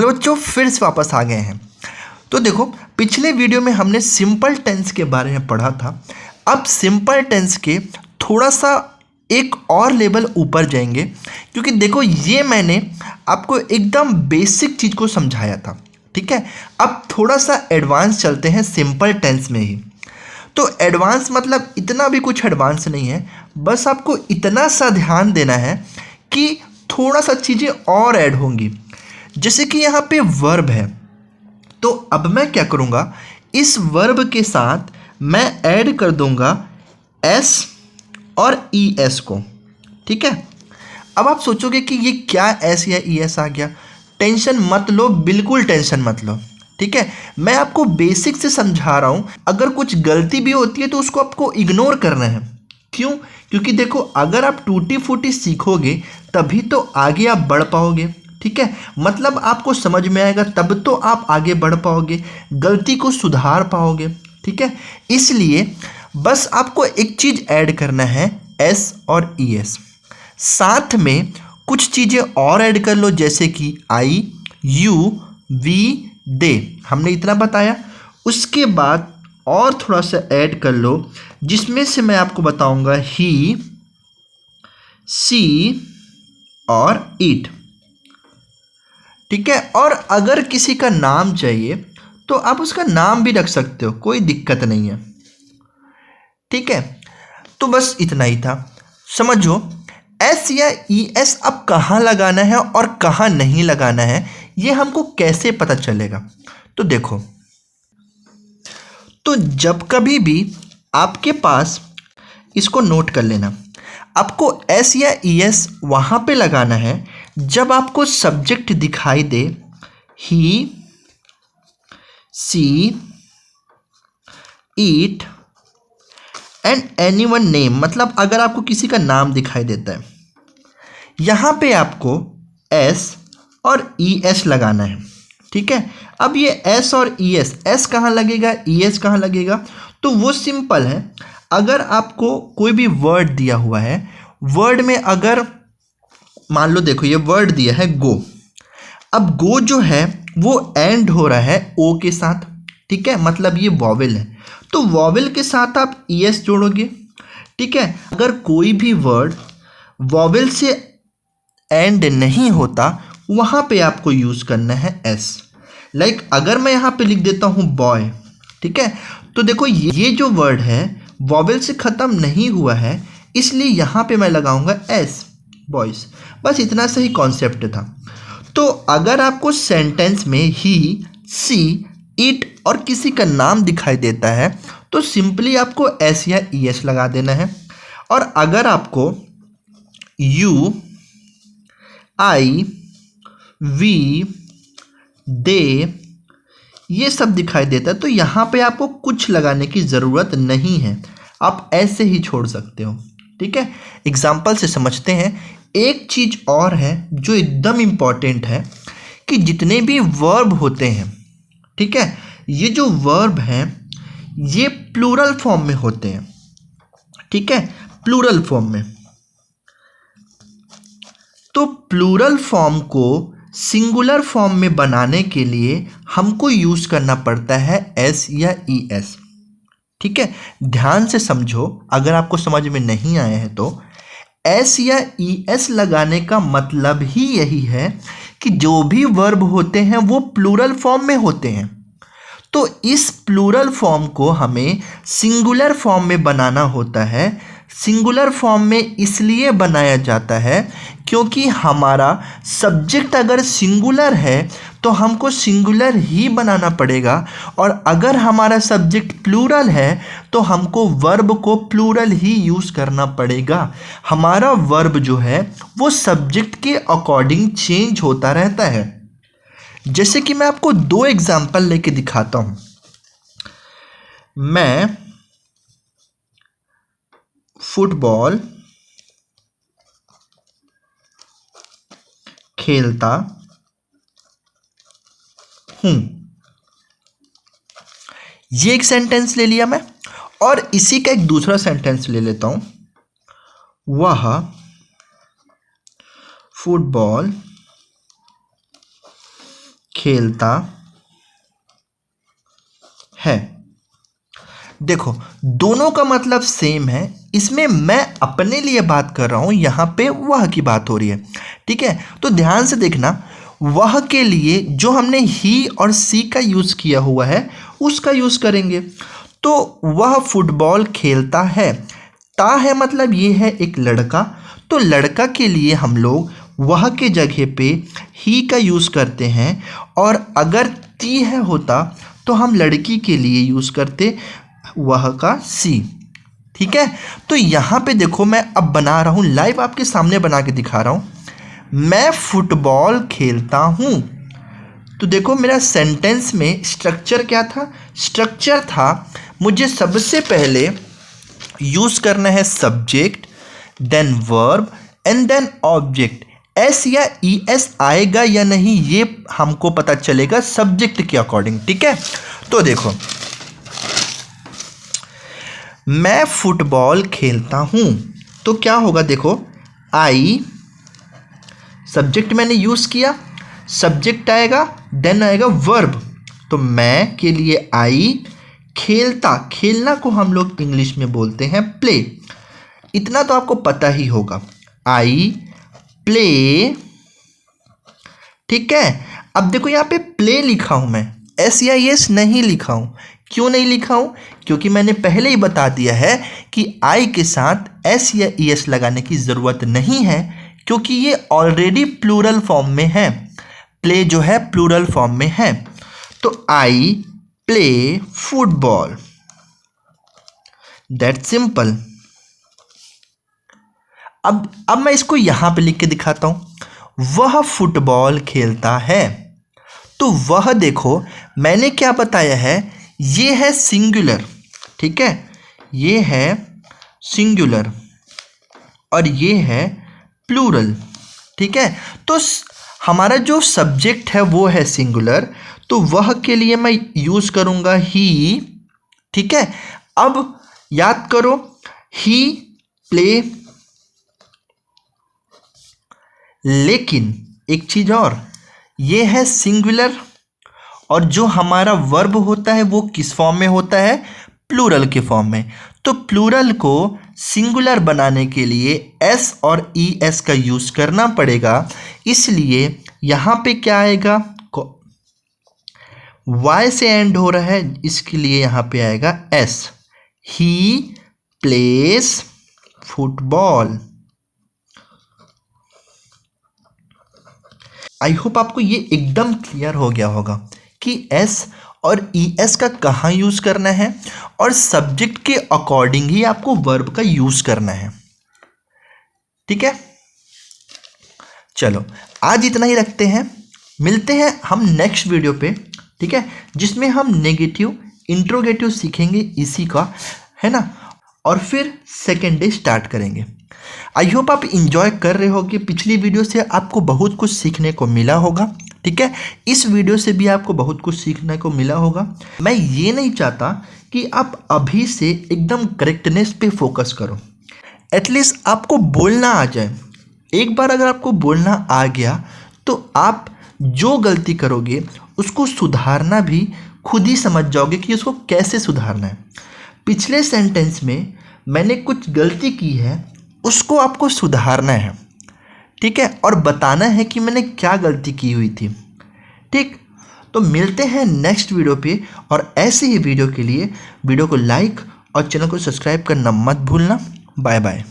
Hello बच्चों, फिर से वापस आ गए हैं। तो देखो, पिछले वीडियो में हमने सिंपल टेंस के बारे में पढ़ा था। अब सिंपल टेंस के थोड़ा सा एक और लेवल ऊपर जाएंगे, क्योंकि देखो ये मैंने आपको एकदम बेसिक चीज़ को समझाया था, ठीक है। अब थोड़ा सा एडवांस चलते हैं सिंपल टेंस में ही। तो एडवांस मतलब इतना भी कुछ एडवांस नहीं है, बस आपको इतना सा ध्यान देना है कि थोड़ा सा चीज़ें और ऐड होंगी। जैसे कि यहाँ पे वर्ब है, तो अब मैं क्या करूँगा, इस वर्ब के साथ मैं ऐड कर दूँगा एस और ई एस को, ठीक है। अब आप सोचोगे कि ये क्या एस या ई एस आ गया। टेंशन मत लो, बिल्कुल टेंशन मत लो, ठीक है। मैं आपको बेसिक से समझा रहा हूँ। अगर कुछ गलती भी होती है तो उसको आपको इग्नोर करना है। क्यों? क्योंकि देखो, अगर आप टूटी फूटी सीखोगे तभी तो आगे आप बढ़ पाओगे, ठीक है। मतलब आपको समझ में आएगा, तब तो आप आगे बढ़ पाओगे, गलती को सुधार पाओगे, ठीक है। इसलिए बस आपको एक चीज़ ऐड करना है, एस और ई एस। साथ में कुछ चीज़ें और ऐड कर लो, जैसे कि आई, यू, वी, दे। हमने इतना बताया। उसके बाद और थोड़ा सा ऐड कर लो, जिसमें से मैं आपको बताऊंगा ही, सी और ईट, ठीक है। और अगर किसी का नाम चाहिए तो आप उसका नाम भी रख सकते हो, कोई दिक्कत नहीं है, ठीक है। तो बस इतना ही था। समझो, एस या ई एस अब कहाँ लगाना है और कहाँ नहीं लगाना है, ये हमको कैसे पता चलेगा। तो देखो, तो जब कभी भी आपके पास, इसको नोट कर लेना, आपको एस या ई एस वहाँ पे लगाना है जब आपको सब्जेक्ट दिखाई दे ही, सी, ईट एंड एनीवन नेम। मतलब अगर आपको किसी का नाम दिखाई देता है, यहाँ पे आपको एस और ई एस लगाना है, ठीक है। अब ये एस और ई एस, एस कहाँ लगेगा, ई एस कहाँ लगेगा, तो वो सिंपल है। अगर आपको कोई भी वर्ड दिया हुआ है, वर्ड में अगर मान लो, देखो ये वर्ड दिया है गो। अब गो जो है वो एंड हो रहा है ओ के साथ, ठीक है। मतलब ये वॉवेल है, तो वॉवेल के साथ आप ई एस जोड़ोगे, ठीक है। अगर कोई भी वर्ड वॉवेल से एंड नहीं होता, वहाँ पे आपको यूज़ करना है एस। लाइक अगर मैं यहाँ पे लिख देता हूँ बॉय, ठीक है, तो देखो ये जो वर्ड है वॉवेल से ख़त्म नहीं हुआ है, इसलिए यहाँ पे मैं लगाऊंगा एस, बॉयज़। बस इतना सही कॉन्सेप्ट था। तो अगर आपको सेंटेंस में ही, सी, इट और किसी का नाम दिखाई देता है तो सिंपली आपको एस या ई एस लगा देना है। और अगर आपको यू, आई, वी, दे ये सब दिखाई देता है तो यहाँ पे आपको कुछ लगाने की ज़रूरत नहीं है, आप ऐसे ही छोड़ सकते हो, ठीक है। एग्जाम्पल से समझते हैं। एक चीज़ और है जो एकदम इम्पॉर्टेंट है, कि जितने भी वर्ब होते हैं, ठीक है, ये जो वर्ब हैं ये प्लूरल फॉर्म में होते हैं, ठीक है, प्लूरल फॉर्म में। तो प्लूरल फॉर्म को सिंगुलर फॉर्म में बनाने के लिए हमको यूज़ करना पड़ता है एस या ई एस, ठीक है। ध्यान से समझो, अगर आपको समझ में नहीं आया है तो एस या ई एस लगाने का मतलब ही यही है कि जो भी वर्ब होते हैं वो प्लूरल फॉर्म में होते हैं। तो इस प्लूरल फॉर्म को हमें सिंगुलर फॉर्म में बनाना होता है। सिंगुलर फॉर्म में इसलिए बनाया जाता है क्योंकि हमारा सब्जेक्ट अगर सिंगुलर है तो हमको सिंगुलर ही बनाना पड़ेगा, और अगर हमारा सब्जेक्ट प्लूरल है तो हमको वर्ब को प्लूरल ही यूज़ करना पड़ेगा। हमारा वर्ब जो है वो सब्जेक्ट के अकॉर्डिंग चेंज होता रहता है। जैसे कि मैं आपको दो एग्जाम्पल लेके दिखाता हूँ। मैं फुटबॉल खेलता हूँ, ये एक सेंटेंस ले लिया मैं। और इसी का एक दूसरा सेंटेंस ले लेता हूँ, वह फुटबॉल खेलता है। देखो दोनों का मतलब सेम है, इसमें मैं अपने लिए बात कर रहा हूं, यहां पे वह की बात हो रही है। ठीक है, तो ध्यान से देखना, वह के लिए जो हमने ही और सी का यूज किया हुआ है उसका यूज करेंगे। तो वह फुटबॉल खेलता है, ता है मतलब ये है एक लड़का, तो लड़का के लिए हम लोग वह के जगह पे ही का यूज करते हैं, और अगर ती है होता तो हम लड़की के लिए यूज करते वह का सी। ठीक है, तो यहाँ पे देखो मैं अब बना रहा हूँ, लाइव आपके सामने बना के दिखा रहा हूँ। मैं फुटबॉल खेलता हूँ, तो देखो मेरा सेंटेंस में स्ट्रक्चर क्या था, स्ट्रक्चर था मुझे सबसे पहले यूज करना है subject, then verb and then object. S या ई एस आएगा या नहीं ये हमको पता चलेगा सब्जेक्ट के अकॉर्डिंग। ठीक है, तो देखो मैं फुटबॉल खेलता हूं, तो क्या होगा, देखो आई सब्जेक्ट मैंने यूज किया, सब्जेक्ट आएगा देन आएगा वर्ब, तो मैं के लिए आई, खेलता, खेलना को हम लोग इंग्लिश में बोलते हैं प्ले, इतना तो आपको पता ही होगा, आई प्ले। ठीक है, अब देखो यहाँ पे प्ले लिखा हूं मैं, एस या एस नहीं लिखा हूं। क्यों नहीं लिखा हूं, क्योंकि मैंने पहले ही बता दिया है कि आई के साथ एस या ई एस लगाने की ज़रूरत नहीं है, क्योंकि ये ऑलरेडी प्लूरल फॉर्म में है, प्ले जो है प्लूरल फॉर्म में है। तो I play football, that simple. अब मैं इसको यहां पे लिख के दिखाता हूं, वह फुटबॉल खेलता है। तो वह देखो मैंने क्या बताया है, ये है सिंगुलर। ठीक है, ये है सिंगुलर और ये है प्लूरल। ठीक है, तो हमारा जो सब्जेक्ट है वो है सिंगुलर, तो वह के लिए मैं यूज करूंगा ही। ठीक है, अब याद करो ही प्ले, लेकिन एक चीज और, ये है सिंगुलर और जो हमारा वर्ब होता है वो किस फॉर्म में होता है, प्लूरल के फॉर्म में। तो प्लूरल को सिंगुलर बनाने के लिए एस और ई एस का यूज करना पड़ेगा, इसलिए यहाँ पे क्या आएगा, वाई से एंड हो रहा है, इसके लिए यहाँ पे आएगा S, he place football. I hope आपको ये एकदम क्लियर हो गया होगा कि एस और ई एस का कहाँ यूज़ करना है और सब्जेक्ट के अकॉर्डिंग ही आपको वर्ब का यूज़ करना है। ठीक है, चलो आज इतना ही रखते हैं, मिलते हैं हम नेक्स्ट वीडियो पे। ठीक है, जिसमें हम नेगेटिव इंट्रोगेटिव सीखेंगे इसी का, है ना, और फिर सेकेंड डे स्टार्ट करेंगे। आई होप आप इंजॉय कर रहे हो कि पिछली वीडियो से आपको बहुत कुछ सीखने को मिला होगा। ठीक है, इस वीडियो से भी आपको बहुत कुछ सीखने को मिला होगा। मैं ये नहीं चाहता कि आप अभी से एकदम करेक्टनेस पे फोकस करो, एटलीस्ट आपको बोलना आ जाए। एक बार अगर आपको बोलना आ गया तो आप जो गलती करोगे उसको सुधारना भी खुद ही समझ जाओगे कि उसको कैसे सुधारना है। पिछले सेंटेंस में मैंने कुछ गलती की है, उसको आपको सुधारना है। ठीक है, और बताना है कि मैंने क्या गलती की हुई थी। ठीक, तो मिलते हैं नेक्स्ट वीडियो पे, और ऐसे ही वीडियो के लिए वीडियो को लाइक और चैनल को सब्सक्राइब करना मत भूलना। Bye bye.